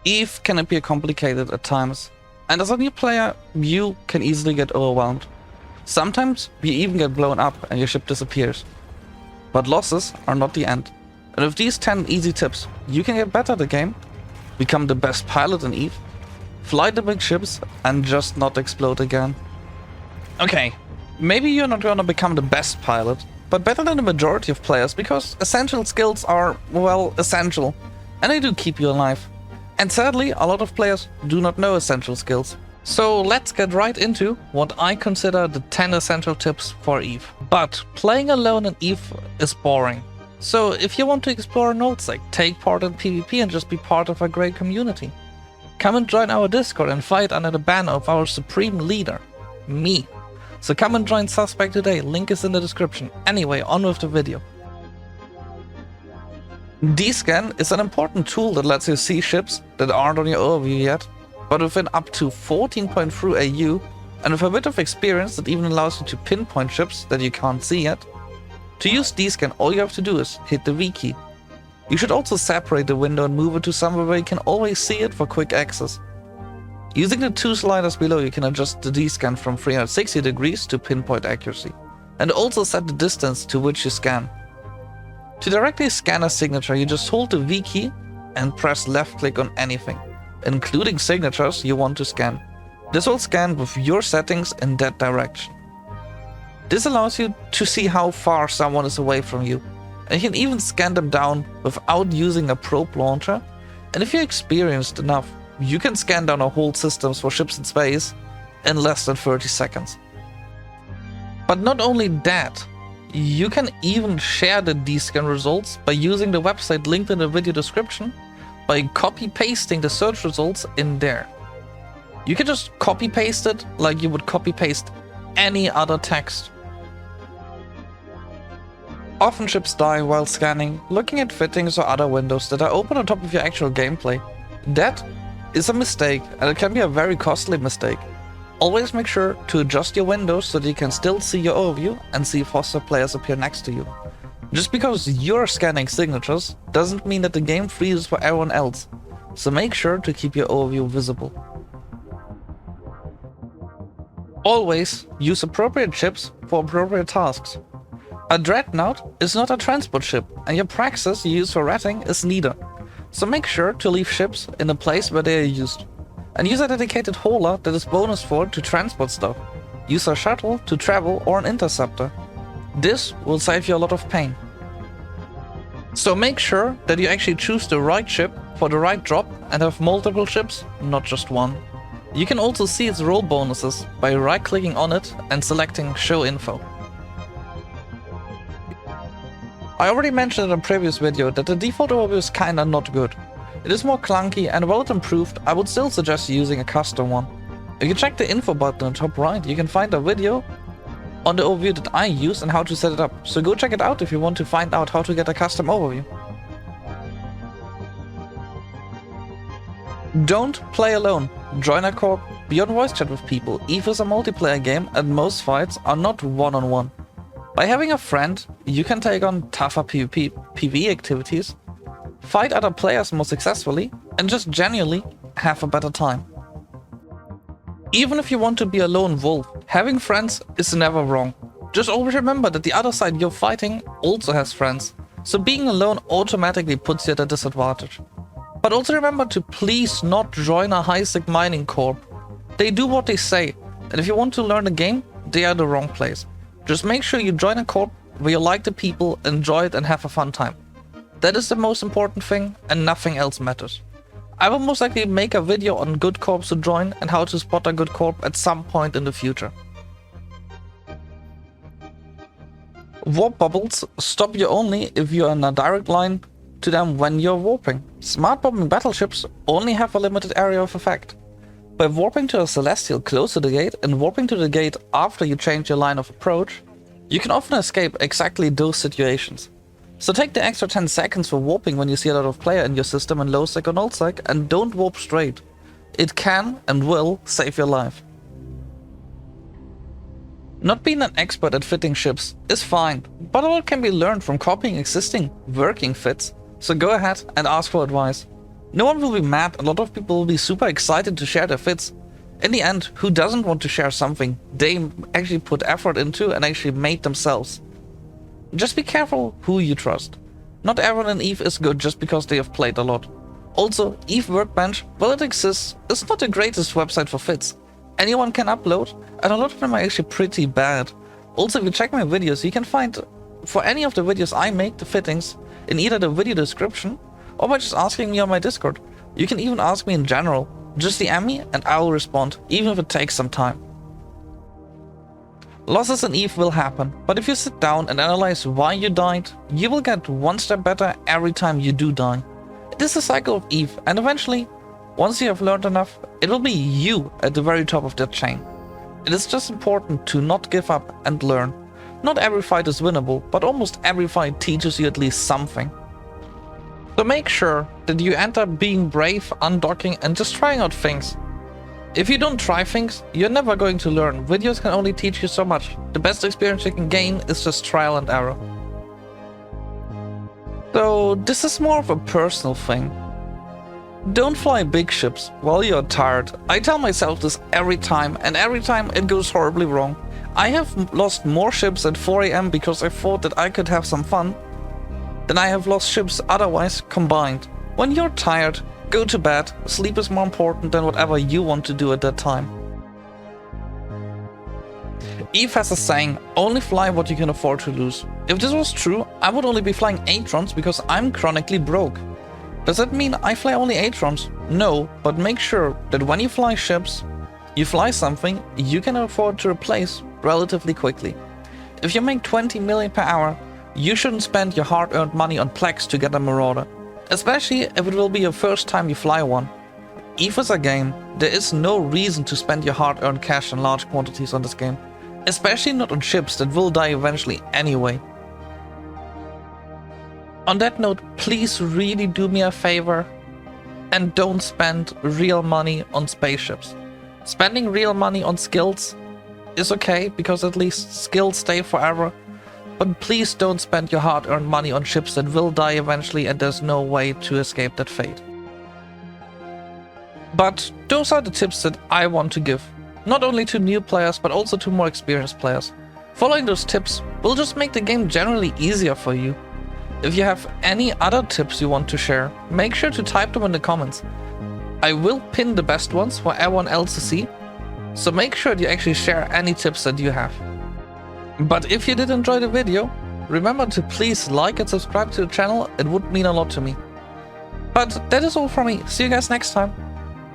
EVE can appear complicated at times, and as a new player, you can easily get overwhelmed. Sometimes you even get blown up and your ship disappears. But losses are not the end, and with these 10 easy tips, you can get better at the game, become the best pilot in EVE, fly the big ships, and just not explode again. Okay, maybe you're not gonna become the best pilot, but better than the majority of players, because essential skills are, well, essential, and they do keep you alive. And sadly, a lot of players do not know essential skills. So let's get right into what I consider the 10 essential tips for EVE. But playing alone in EVE is boring. So if you want to explore nullsec, take part in PvP and just be part of a great community, come and join our Discord and fight under the banner of our supreme leader, me. So come and join Suspect today, link is in the description. Anyway, on with the video. Dscan is an important tool that lets you see ships that aren't on your overview yet, but within up to 14.3 AU, and with a bit of experience that even allows you to pinpoint ships that you can't see yet. To use Dscan, all you have to do is hit the V key. You should also separate the window and move it to somewhere where you can always see it for quick access. Using the two sliders below, you can adjust the Dscan from 360 degrees to pinpoint accuracy, and also set the distance to which you scan. To directly scan a signature, you just hold the V key and press left click on anything, including signatures you want to scan. This will scan with your settings in that direction. This allows you to see how far someone is away from you, and you can even scan them down without using a probe launcher, and if you're experienced enough, you can scan down a whole systems for ships in space in less than 30 seconds. But not only that, you can even share the Dscan results by using the website linked in the video description by copy-pasting the search results in there. You can just copy-paste it like you would copy-paste any other text. Often ships die while scanning, looking at fittings or other windows that are open on top of your actual gameplay. That is a mistake, and it can be a very costly mistake. Always make sure to adjust your windows so that you can still see your overview and see if hostile players appear next to you. Just because you're scanning signatures doesn't mean that the game freezes for everyone else, so make sure to keep your overview visible. Always use appropriate ships for appropriate tasks. A dreadnought is not a transport ship, and your praxis you use for ratting is neither. So make sure to leave ships in a place where they are used. And use a dedicated hauler that is bonus for to transport stuff. Use a shuttle to travel or an interceptor. This will save you a lot of pain. So make sure that you actually choose the right ship for the right drop and have multiple ships, not just one. You can also see its role bonuses by right-clicking on it and selecting Show Info. I already mentioned in a previous video that the default overview is kinda not good. It is more clunky, and while it improved, I would still suggest using a custom one. If you check the info button on the top right, you can find a video on the overview that I use and how to set it up, so go check it out if you want to find out how to get a custom overview. Don't play alone. Join a corp, be on voice chat with people. EVE is a multiplayer game and most fights are not one-on-one. By having a friend, you can take on tougher PvE activities, fight other players more successfully, and just genuinely have a better time. Even if you want to be a lone wolf, having friends is never wrong. Just always remember that the other side you're fighting also has friends, so being alone automatically puts you at a disadvantage. But also remember to please not join a high-sec mining corp. They do what they say, and if you want to learn the game, they are the wrong place. Just make sure you join a corp where you like the people, enjoy it and have a fun time. That is the most important thing, and nothing else matters. I will most likely make a video on good corps to join and how to spot a good corp at some point in the future. Warp bubbles stop you only if you are in a direct line to them when you're warping. Smart bombing battleships only have a limited area of effect. By warping to a celestial close to the gate and warping to the gate after you change your line of approach, you can often escape exactly those situations. So take the extra 10 seconds for warping when you see a lot of player in your system in low sec or null sec, and don't warp straight. It can and will save your life. Not being an expert at fitting ships is fine, but a lot can be learned from copying existing working fits, so go ahead and ask for advice. No one will be mad, a lot of people will be super excited to share their fits. In the end, who doesn't want to share something they actually put effort into and actually made themselves? Just be careful who you trust. Not everyone in EVE is good just because they have played a lot. Also, EVE Workbench, while it exists, is not the greatest website for fits. Anyone can upload, and a lot of them are actually pretty bad. Also, if you check my videos, you can find, for any of the videos I make, the fittings in either the video description or by just asking me on my Discord. You can even ask me in general. Just DM me and I will respond, even if it takes some time. Losses in EVE will happen, but if you sit down and analyze why you died, you will get one step better every time you do die. It is the cycle of EVE, and eventually, once you have learned enough, it will be you at the very top of that chain. It is just important to not give up and learn. Not every fight is winnable, but almost every fight teaches you at least something. So make sure that you end up being brave, undocking, and just trying out things. If you don't try things, you're never going to learn. Videos can only teach you so much. The best experience you can gain is just trial and error. So this is more of a personal thing. Don't fly big ships while you're tired. I tell myself this every time, and every time it goes horribly wrong. I have lost more ships at 4 AM because I thought that I could have some fun than I have lost ships otherwise combined. When you're tired, go to bed. Sleep is more important than whatever you want to do at that time. EVE has a saying, only fly what you can afford to lose. If this was true, I would only be flying 8-trons because I'm chronically broke. Does that mean I fly only 8-trons? No, but make sure that when you fly ships, you fly something you can afford to replace relatively quickly. If you make 20 million per hour, you shouldn't spend your hard-earned money on Plex to get a Marauder, especially if it will be your first time you fly one. EVE is a game. There is no reason to spend your hard-earned cash in large quantities on this game, especially not on ships that will die eventually anyway. On that note, please really do me a favor and don't spend real money on spaceships. Spending real money on skills is okay, because at least skills stay forever. But please don't spend your hard-earned money on ships that will die eventually and there's no way to escape that fate. But those are the tips that I want to give, not only to new players but also to more experienced players. Following those tips will just make the game generally easier for you. If you have any other tips you want to share, make sure to type them in the comments. I will pin the best ones for everyone else to see, so make sure you actually share any tips that you have. But if you did enjoy the video, remember to please like and subscribe to the channel, it would mean a lot to me. But that is all from me, see you guys next time.